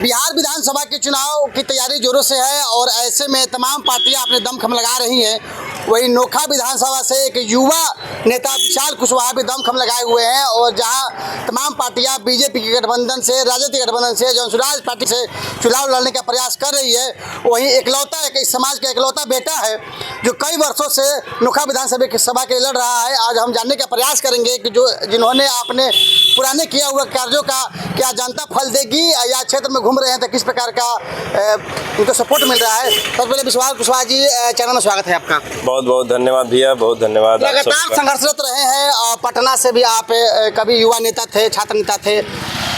बिहार विधानसभा के चुनाव की तैयारी जोरों से है और ऐसे में तमाम पार्टियां अपने दमखम लगा रही हैं। वहीं नोखा विधानसभा से एक युवा नेता विशाल कुशवाहा भी दमखम लगाए हुए हैं और जहां तमाम पार्टियां बीजेपी के गठबंधन से, राजद के गठबंधन से, जनसुराज पार्टी से चुनाव लड़ने का प्रयास कर रही है। वहीं इकलौता एक समाज का इकलौता बेटा है जो कई वर्षों से नोखा विधानसभा के लड़ रहा है। आज हम जानने का प्रयास करेंगे कि जिन्होंने अपने पुराने किया हुआ कार्यों का क्या जनता फल देगी या क्षेत्र में घूम रहे हैं तो किस प्रकार का उनको सपोर्ट मिल रहा है। सबसे पहले विशाल कुशवाहा जी, चैनल में स्वागत है आपका। बहुत बहुत धन्यवाद भैया, बहुत धन्यवाद। लगातार संघर्षरत रहे हैं और पटना से भी आप कभी युवा नेता थे, छात्र नेता थे,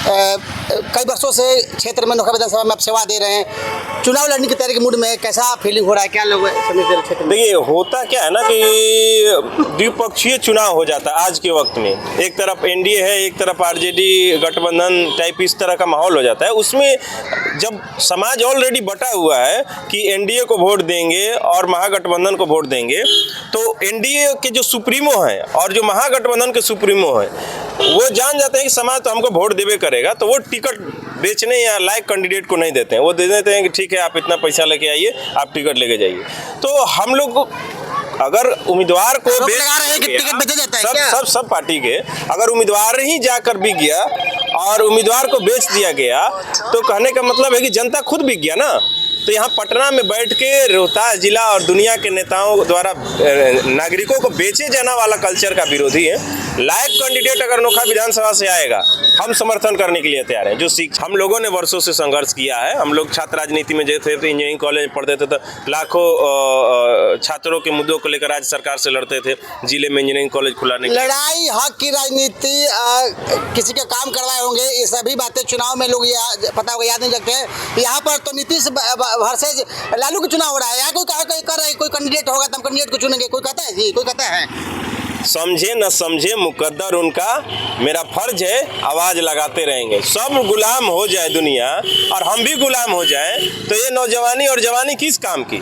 कई वर्षों से क्षेत्र में नोखा विधानसभा में आप सेवा दे रहे हैं। चुनाव लड़ने की तैयारी के मूड में कैसा फीलिंग हो रहा है, क्या लोग क्षेत्र में? देखिए, होता क्या है ना कि द्विपक्षीय चुनाव हो जाता है आज के वक्त में। एक तरफ एनडीए है, एक तरफ आरजेडी गठबंधन टाइप इस तरह का माहौल हो जाता है। उसमें जब समाज ऑलरेडी बटा हुआ है कि एनडीए को वोट देंगे और महागठबंधन को वोट देंगे, तो एनडीए के जो सुप्रीमो हैं और जो महागठबंधन के सुप्रीमो हैं वो जान जाते हैं कि समाज तो हमको वोट देवे करेगा, तो वो टिकट बेचने या लायक कैंडिडेट को नहीं देते हैं। वो दे देते हैं कि ठीक है, आप इतना पैसा लेके आइए, आप टिकट लेके जाइए। तो हम लोग अगर उम्मीदवार को सब पार्टी के अगर उम्मीदवार ही जाकर बिक गया और उम्मीदवार को बेच दिया गया, तो कहने का मतलब है कि जनता खुद बिक गया ना। तो यहाँ पटना में बैठ के रोहतास जिला और दुनिया के नेताओं द्वारा नागरिकों को बेचे जाने वाला कल्चर का विरोधी है। लायक कैंडिडेट अगर नोखा विधानसभा से आएगा, हम समर्थन करने के लिए तैयार हैं। जो हम लोगों ने वर्षों से संघर्ष किया है। हम लोग छात्र राजनीति में जो थे, इंजीनियरिंग कॉलेज में पढ़ते थे, तो लाखों छात्रों के मुद्दों को लेकर राज्य सरकार से लड़ते थे। जिले में इंजीनियरिंग कॉलेज खुलाने की लड़ाई, हक की राजनीति, किसी के काम करवाए होंगे, ये सभी बातें चुनाव में लोग पता होगा याद नहीं रखते। यहाँ पर तो नीतीश वर्सेज लालू का चुनाव हो रहा है। यहाँ कोई कैंडिडेट होगा तो हम कैंडिडेट को चुनेंगे। कोई कहता है जी, कोई कहता है समझे न समझे मुकद्दर उनका, मेरा फर्ज है आवाज लगाते रहेंगे। सब गुलाम हो जाए दुनिया और हम भी गुलाम हो जाए, तो ये नौजवानी और जवानी किस काम की?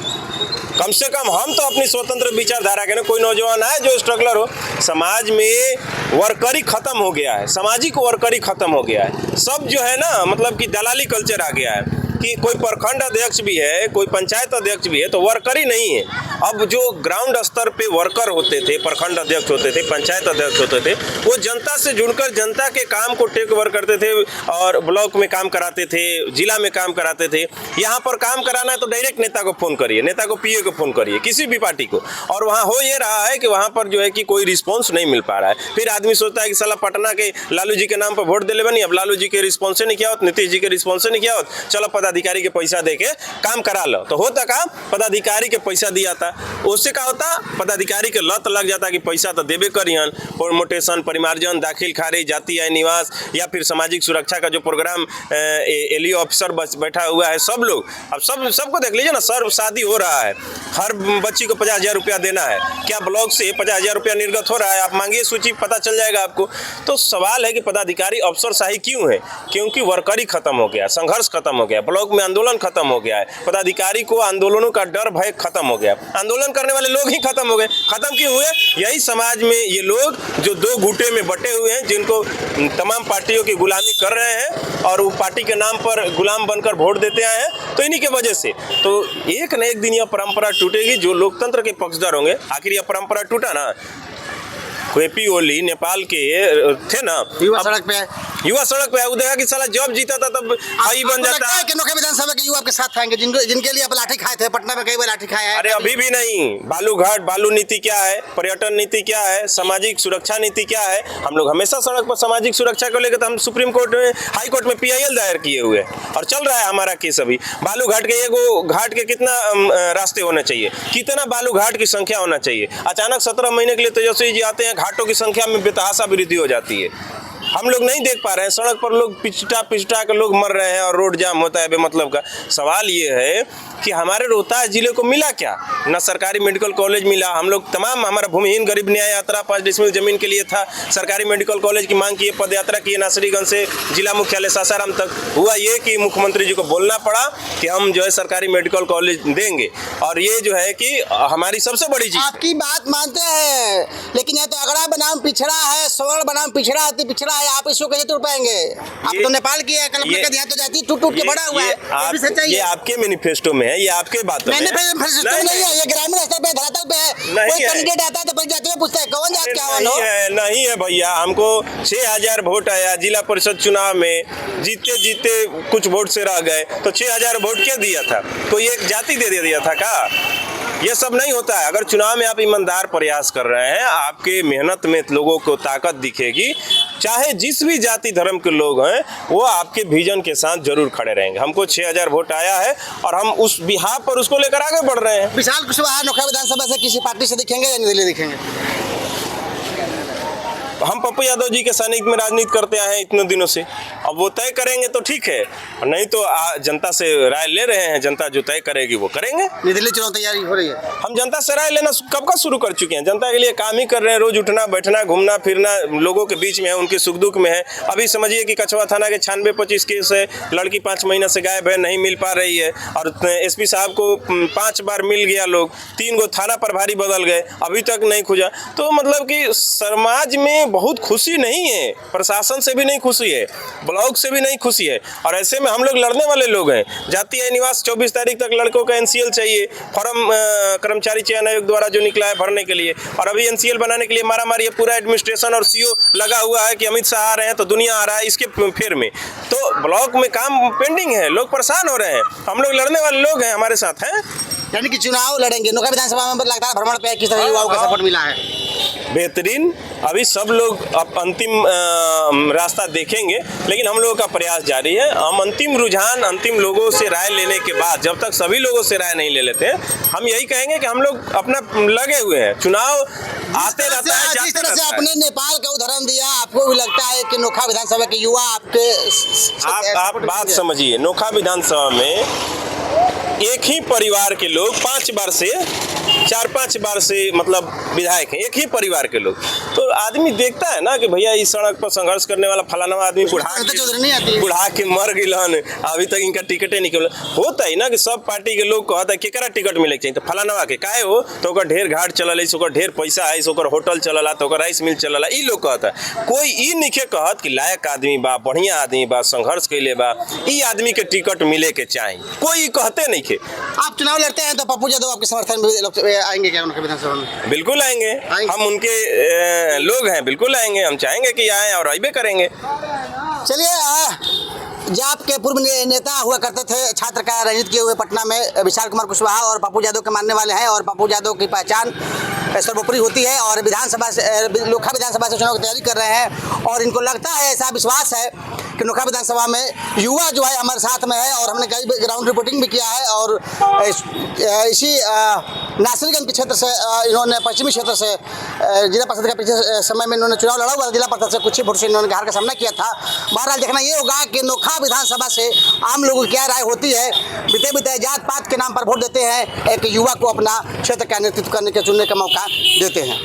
कम से कम हम तो अपनी स्वतंत्र विचारधारा के ना, कोई नौजवान है जो स्ट्रगलर हो। समाज में वर्करी खत्म हो गया है, सामाजिक वर्करी खत्म हो गया है। सब जो है ना, मतलब कि दलाली कल्चर आ गया है कि कोई प्रखंड अध्यक्ष भी है, कोई पंचायत अध्यक्ष भी है, तो वर्कर ही नहीं है। अब जो ग्राउंड स्तर पे वर्कर होते थे, प्रखंड अध्यक्ष होते थे, पंचायत अध्यक्ष होते थे, वो जनता से जुड़कर जनता के काम को टेक ओवर करते थे और ब्लॉक में काम कराते थे, जिला में काम कराते थे। यहाँ पर काम कराना है तो डायरेक्ट नेता को फोन करिए, नेता को पीए को फोन करिए, किसी भी पार्टी को। और वहाँ हो ये रहा है कि वहाँ पर जो है कि कोई रिस्पॉन्स नहीं मिल पा रहा है। फिर आदमी सोचता है कि साला पटना के लालू जी के नाम पर वोट दे ले बनी, अब लालू जी के रिस्पॉन्स नहीं किया होता, नीतीश जी के रिस्पॉन्स नहीं किया होता, चलो पदाधिकारी के पैसा दे के काम करा लो। तो होता काम, पदाधिकारी के पैसा दिया था, उससे क्या होता, पदाधिकारी के लत लग जाता कि पैसा तो देवे करियन। प्रोमोटेशन, परिमार्जन, दाखिल खारिज, जाति आय निवास या फिर सामाजिक सुरक्षा का जो प्रोग्राम एलईओ ऑफिसर बैठा हुआ है, सब लोग अब सबको देख लीजिए ना। सर शादी हो रहा है, हर बच्ची को 50,000 रुपया देना है। क्या ब्लॉक से 50,000 रुपया निर्गत हो रहा है? आप मांगिए सूची, पता चल जाएगा आपको। तो सवाल है कि पदाधिकारी अफसरशाही क्यों है? क्योंकि वर्करी खत्म हो गया, संघर्ष खत्म हो गया, ब्लॉक में आंदोलन खत्म हो गया है। पदाधिकारी को आंदोलनों का डर भय खत्म हो गया, आंदोलन करने वाले लोग ही खत्म हो गए। खत्म क्यों हुए? यही समाज में ये लोग जो दो गुटे में बटे हुए हैं, जिनको तमाम पार्टियों की गुलामी कर रहे हैं और वो पार्टी के नाम पर गुलाम बनकर वोट देते आए हैं, तो इन्हीं के वजह से तो एक न एक दिन यह परंपरा टूटेगी। जो लोकतंत्र के पक्षधर होंगे, आखिर यह परंपरा टूटा ना। केपी ओली नेपाल के थे ना, युवा सड़क पे वो देखा कि साला जब जीता था तब हाई बन जाता है। कि नोखा विधानसभा के युवा आपके साथ आएंगे जिनके लिए आप लाठी खाए थे, पटना में कई बार लाठी खाए हैं। अरे अभी भी नहीं। बालू घाट, बालू नीति क्या है, पर्यटन नीति क्या है, सामाजिक सुरक्षा नीति क्या है? हम लोग हमेशा सड़क पर सामाजिक सुरक्षा को लेकर, तो हम सुप्रीम कोर्ट में, हाई कोर्ट में PIL दायर किए हुए और चल रहा है हमारा केस अभी। बालू घाट के एगो घाट के कितना रास्ते होने चाहिए, कितना बालू घाट की संख्या होना चाहिए? अचानक 17 महीने के लिए तेजस्वी जी आते हैं, घाटों की संख्या में बेतहाशा वृद्धि हो जाती है। हम लोग नहीं देख पा रहे हैं, सड़क पर लोग पिछटा के लोग मर रहे हैं और रोड जाम होता है बेमतलब का। सवाल ये है कि हमारे रोहतास जिले को मिला क्या? ना सरकारी मेडिकल कॉलेज मिला। हम लोग तमाम, हमारा भूमिहीन गरीब न्याय यात्रा 5 डिसमिल जमीन के लिए था, सरकारी मेडिकल कॉलेज की मांग की, पद यात्रा की, नासरीगंज से जिला मुख्यालय सासाराम तक। हुआ ये कि मुख्यमंत्री जी को बोलना पड़ा कि हम जो है सरकारी मेडिकल कॉलेज देंगे, और ये जो है कि हमारी सबसे बड़ी चीज। आपकी बात मानते हैं, लेकिन यह तो अगड़ा बनाम पिछड़ा है, स्वर्ण बनाम पिछड़ा पड़ा है, आप इसको कैसे तोड़ पाएंगे? आप तो नेपाल की है, कल्पना कर यहाँ तो जाती टूट टूट के बड़ा हुआ है, ये भी सच्चाई ये है। आपके मैनिफेस्टो में है, ये आपके बातों में है। मैनिफेस्टो नहीं है, ये ग्रामीण स्तर पे धरातल पे है। कोई कैंडिडेट आता है तो पंचायत में पूछता है कौन जात क्या वाला हो? नहीं है भैया, हमको 6000 वोट आया जिला परिषद चुनाव में, जीते जीते कुछ वोट से रह गए, तो 6000 वोट क्या दिया था? कोई एक जाति दे दिया था का? ये सब नहीं होता है। अगर चुनाव में आप ईमानदार प्रयास कर रहे हैं, आपके मेहनत में लोगों को ताकत दिखेगी, चाहे जिस भी जाति धर्म के लोग हैं वो आपके विजन के साथ जरूर खड़े रहेंगे। हमको 6000 वोट आया है और हम उस बिहार पर उसको लेकर आगे बढ़ रहे हैं। विशाल कुशवाहा नोखा विधानसभा से किसी पार्टी से दिखेंगे या निर्दलीय दिखेंगे? हम पप्पू यादव जी के सानिध्य में राजनीति करते आए हैं इतने दिनों से, अब वो तय करेंगे तो ठीक है, नहीं तो जनता से राय ले रहे हैं, जनता जो तय करेगी वो करेंगे। निर्दलीय चुनाव तैयारी हो रही है? हम जनता से राय लेना कब का शुरू कर चुके हैं, जनता के लिए काम ही कर रहे हैं, रोज उठना बैठना घूमना फिरना लोगों के बीच में है, उनके सुख दुख में है। अभी समझिए कि कछवा थाना के 96-25 केस है, लड़की 5 महीना से गायब है, नहीं मिल पा रही है, और एसपी साहब को 5 बार मिल गया लोग, 3 गो थाना प्रभारी बदल गए, अभी तक नहीं खुजा। तो मतलब कि समाज में बहुत खुशी नहीं है, प्रशासन से भी नहीं खुशी है, ब्लॉक से भी नहीं खुशी है, और ऐसे में हम लोग लड़ने वाले लोग हैं। जातीय निवास 24 तारीख तक लड़कों का NCL चाहिए, फॉर्म कर्मचारी चयन आयोग द्वारा जो निकला है भरने के लिए, और अभी NCL बनाने के लिए मारा मारी है, पूरा एडमिनिस्ट्रेशन और CO लगा हुआ है कि अमित शाह आ रहे हैं तो दुनिया आ रहा है इसके फेर में, तो ब्लॉक में काम पेंडिंग है, लोग परेशान हो रहे हैं। हम लोग लड़ने वाले लोग हैं, हमारे साथ हैं। यानी कि चुनाव लड़ेंगे। नोखा विधानसभा में लगातार भ्रमण पे किस तरह युवाओं का सपोर्ट मिला है? बेहतरीन। अभी सब लोग अब अंतिम रास्ता देखेंगे, लेकिन हम लोगों का प्रयास जारी है। हम अंतिम रुझान, अंतिम लोगों से राय लेने के बाद, जब तक सभी लोगों से राय नहीं ले लेते, हम यही कहेंगे कि हम लोग अपना लगे हुए हैं। चुनाव आते रहता है, जिस तरह से आपने नेपाल का उदाहरण दिया, आपको भी लगता है कि नोखा विधानसभा के युवा आपके आप बात समझिए, नोखा विधानसभा में एक ही परिवार के लोग 5 बार से 4-5 बार से मतलब विधायक हैं, एक ही परिवार के लोग। तो आदमी देखता है ना कि भैया इस सड़क पर संघर्ष करने वाला फलाना आदमी बुढ़ा के मर गिलन, अभी तक इनका टिकटे निकल। होता है ना कि सब पार्टी के लोग कहता है केकरा टिकट मिले चाहिए, तो फलाना के काहे हो, तो ओकर ढेर घाट चलल, ओकर ढेर पैसा है, ओकर होटल चलला, तो ओकर राइस मिल चलला, ई लोग कहता है। कोई ई निखे कहत कि लायक आदमी बा, बढ़िया आदमी बा, संघर्ष कैले बा, ई आदमी के टिकट मिले के चाहिए, कोई कहते नहीं। आप चुनाव लड़ते हैं तो पप्पू यादव आपके समर्थन में आएंगे क्या उनके विधानसभा में? बिल्कुल आएंगे, हम उनके लोग हैं, बिल्कुल आएंगे, हम चाहेंगे कि आए और आइबे करेंगे। चलिए, जाप के पूर्व नेता हुआ करते थे, छात्र का राजनीति किए हुए पटना में विशाल कुमार कुशवाहा और पप्पू यादव के मानने वाले हैं, और पप्पू यादव की पहचान सर्वोपरि होती है, और विधानसभा से नोखा विधानसभा से चुनाव की तैयारी कर रहे हैं, और इनको लगता है, ऐसा विश्वास है कि नोखा विधानसभा में युवा जो है हमारे साथ में है, और हमने कई ग्राउंड रिपोर्टिंग भी किया है, और इसी नासिरगंज के क्षेत्र से इन्होंने पश्चिमी क्षेत्र से जिला परिषद के पिछले समय में इन्होंने चुनाव लड़ा हुआ, जिला परिषद से कुछ ही वोट से इन्होंने हार का सामना किया था। बहरहाल देखना ये होगा कि नोखा विधानसभा से आम लोगों की क्या राय होती है। बीते बीते जात पात के नाम पर वोट देते हैं, एक युवा को अपना क्षेत्र का नेतृत्व करने के चुनने का मौका देते हैं।